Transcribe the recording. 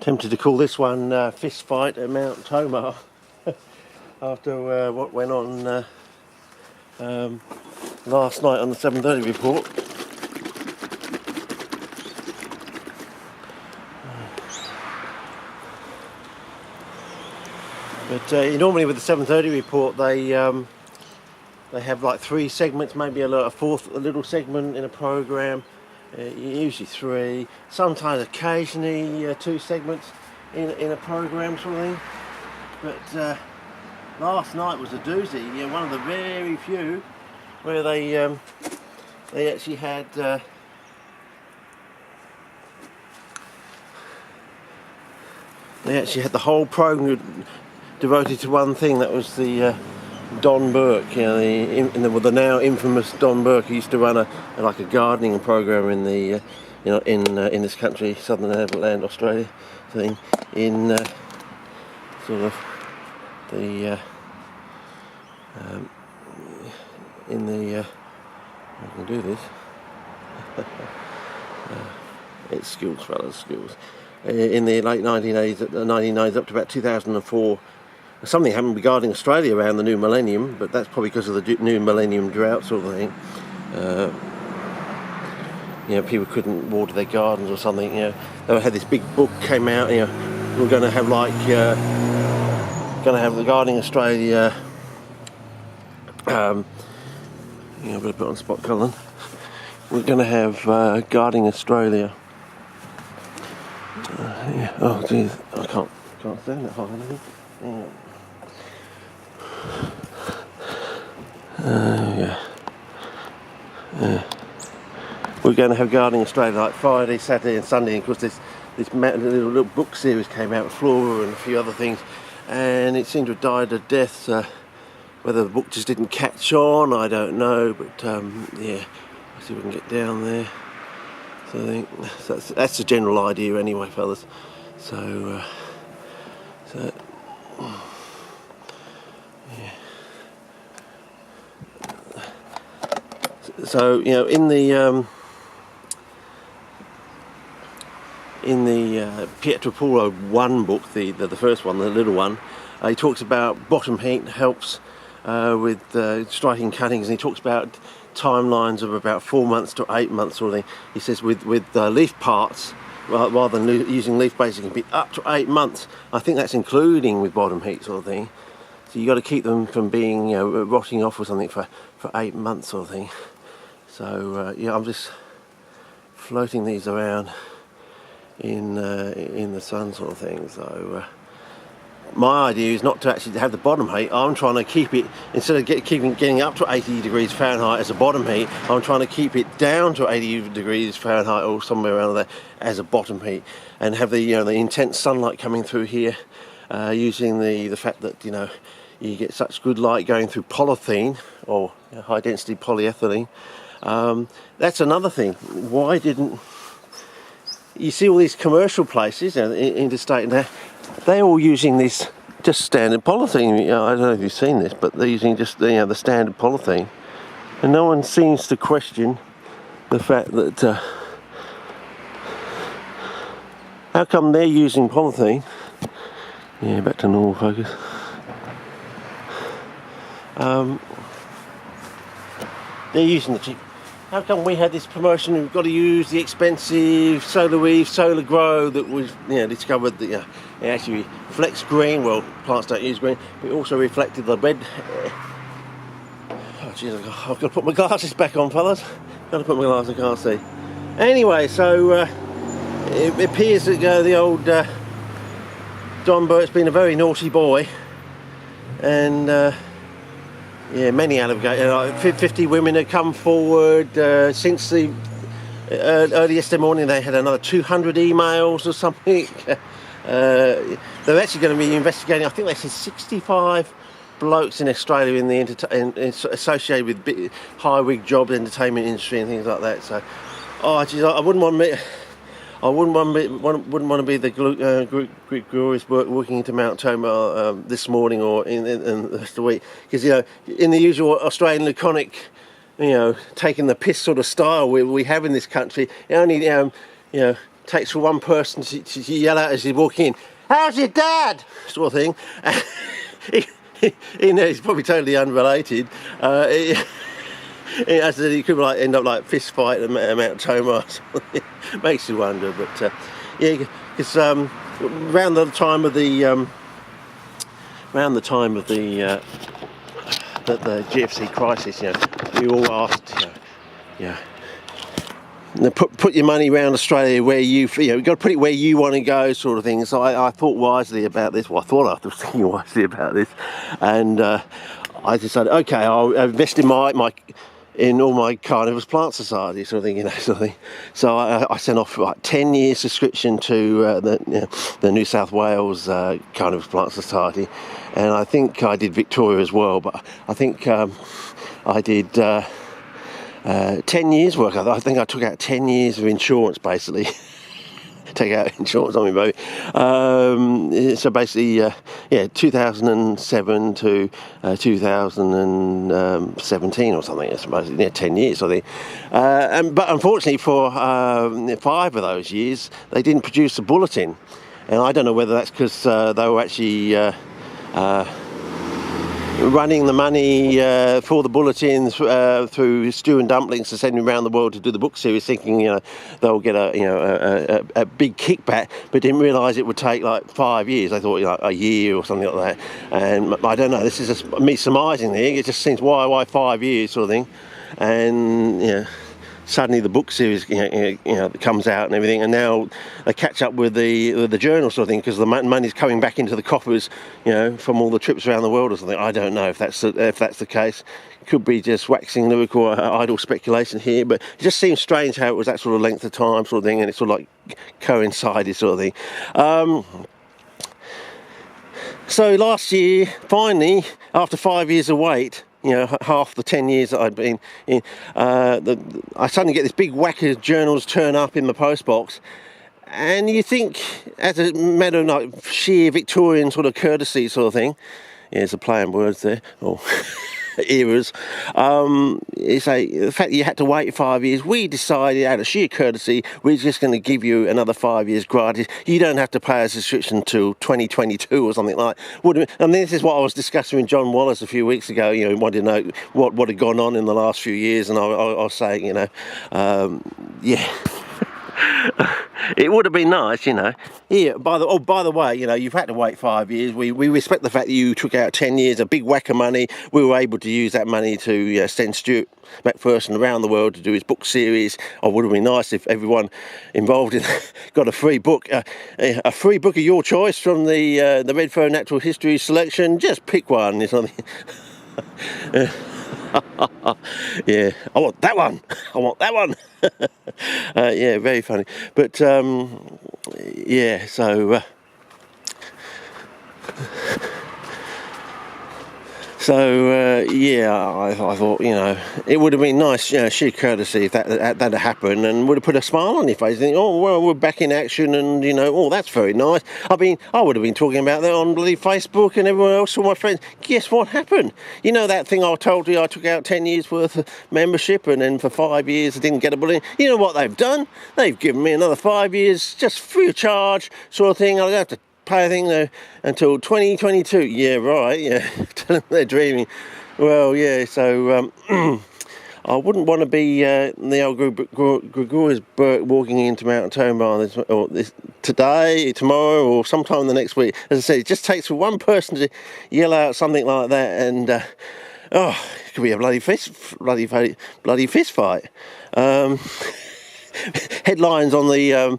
Tempted to call this one Fist Fight at Mount-TOMAH after what went on last night on the 7:30 report. But normally with the 7:30 report they have like 3 segments, maybe a fourth little segment in a program. Usually 3, sometimes occasionally 2 segments in a program sort of thing. But last night was a doozy. One of the very few where they actually had the whole program devoted to one thing. That was the Don Burke, the now infamous Don Burke, who used to run a gardening program in the in this country, Southern Land, Australia thing, in sort of the in the I can do this. It's skills, fellas, skills. In the late 1980s up to about 2004. Something happened regarding Australia around the new millennium, but that's probably because of the new millennium drought sort of thing. People couldn't water their gardens or something. They had this big book came out. We're going to have the Gardening Australia. I've got to put on spot, Colin. We're going to have Gardening Australia. Oh, geez, I can't stand that high. We're going to have Gardening Australia like Friday, Saturday and Sunday, and of course this little book series came out with flora and a few other things, and it seemed to have died a death. So whether the book just didn't catch on, I don't know, but let's see if we can get down there. So I think that's the general idea anyway, fellas. So in the Pietro Paolo 1 book, the first one, the little one, he talks about bottom heat helps with striking cuttings, and he talks about timelines of about 4 months to 8 months sort of thing. He says with leaf parts, rather than using leaf bases, it can be up to 8 months. I think that's including with bottom heat sort of thing. So you got to keep them from being rotting off or something for 8 months sort of thing. So I'm just floating these around in the sun sort of thing. So my idea is not to actually have the bottom heat. I'm trying to keep it, instead of getting up to 80 degrees Fahrenheit as a bottom heat, I'm trying to keep it down to 80 degrees Fahrenheit or somewhere around there as a bottom heat, and have the the intense sunlight coming through here, using the fact that you get such good light going through polythene or high density polyethylene. That's another thing. Why didn't you see all these commercial places, interstate and that, they're all using this just standard polythene. I don't know if you've seen this, but they're using just the standard polythene, and no one seems to question the fact that how come they're using polythene? Yeah, back to normal focus. They're using the cheap. How come we had this promotion? We've got to use the expensive solar weave, solar grow that was discovered that it actually reflects green. Well, plants don't use green, but it also reflected the red. Oh jeez, I've got to put my glasses back on, fellas. Got to put my glasses, I can't see. Anyway, so it appears that the old Don Burke's been a very naughty boy, and many alligators, 50 women have come forward since the early yesterday morning. They had another 200 emails or something. They're actually going to be investigating, I think they said 65 blokes in Australia in the associated with high wig jobs, entertainment industry and things like that. So, I wouldn't want me. I wouldn't want to be the Greek gurus walking into Mount-TOMAH this morning or in the rest of the week, because in the usual Australian laconic, taking the piss sort of style we have in this country, it only takes for one person to yell out as he's walking in, "How's your dad?" sort of thing. He's probably totally unrelated. He could like end up like fist fight at Mount-TOMAH. Makes you wonder, but yeah, because around the time of the the GFC crisis, we all asked, put your money around Australia where you've got to put it where you want to go, sort of thing. So I thought wisely about this. Well, I thought I was thinking wisely about this, and I decided, okay, I'll invest in in all my carnivorous plant society, sort of thing, So I sent off like 10 years subscription to the New South Wales Carnivorous Plant Society, and I think I did Victoria as well. But I think I did 10 years work. I think I took out 10 years of insurance, basically. Take out insurance on me, baby. So basically, 2007 to 2017 or something. It's basically 10 years, I think. But unfortunately, for 5 of those years, they didn't produce a bulletin, and I don't know whether that's because they were actually running the money for the bulletins through Stew and Dumplings to send them around the world to do the book series, thinking they'll get a big kickback, but didn't realise it would take like 5 years. They thought a year or something like that. And I don't know. This is just me surmising here. It just seems why 5 years sort of thing, and suddenly the book series comes out and everything, and now they catch up with the journal sort of thing, because the money's coming back into the coffers from all the trips around the world or something. I don't know if that's the case. It could be just waxing lyrical or idle speculation here, but it just seems strange how it was that sort of length of time sort of thing, and it sort of like coincided sort of thing. So last year, finally, after 5 years of wait, half the 10 years that I'd been in, I suddenly get this big whack of journals turn up in the postbox, and you think, as a matter of like sheer Victorian sort of courtesy sort of thing, there's a play on words there, or eras, it's the fact that you had to wait 5 years, we decided out of sheer courtesy, we're just going to give you another 5 years gratis. You don't have to pay a subscription till 2022 or something like that. And this is what I was discussing with John Wallace a few weeks ago. He wanted to know what had gone on in the last few years, and I was saying, it would have been nice, Yeah, by the way, you've had to wait 5 years. We respect the fact that you took out 10 years, a big whack of money. We were able to use that money to send Stuart McPherson around the world to do his book series. It would have been nice if everyone involved in got a free book of your choice from the Redfern Natural History selection. Just pick one or something. Yeah, I want that one. Yeah, very funny. But yeah, so I thought, it would have been nice, sheer courtesy if that had happened, and would have put a smile on your face. Think, oh well, we're back in action, and oh, that's very nice. I would have been talking about that on bloody Facebook and everyone else, all my friends. Guess what happened? That thing I told you, I took out 10 years worth of membership, and then for 5 years I didn't get a bulletin. You know what they've done? They've given me another 5 years just free of charge, sort of thing. I don't have to pay a thing until 2022. Yeah, right. Yeah, tell them they're dreaming. Well, yeah. So I wouldn't want to be the old Gregorius Burke walking into Mount-TOMAH today, tomorrow, or sometime the next week. As I said, it just takes for one person to yell out something like that, and it could be a bloody fist fight. Headlines on the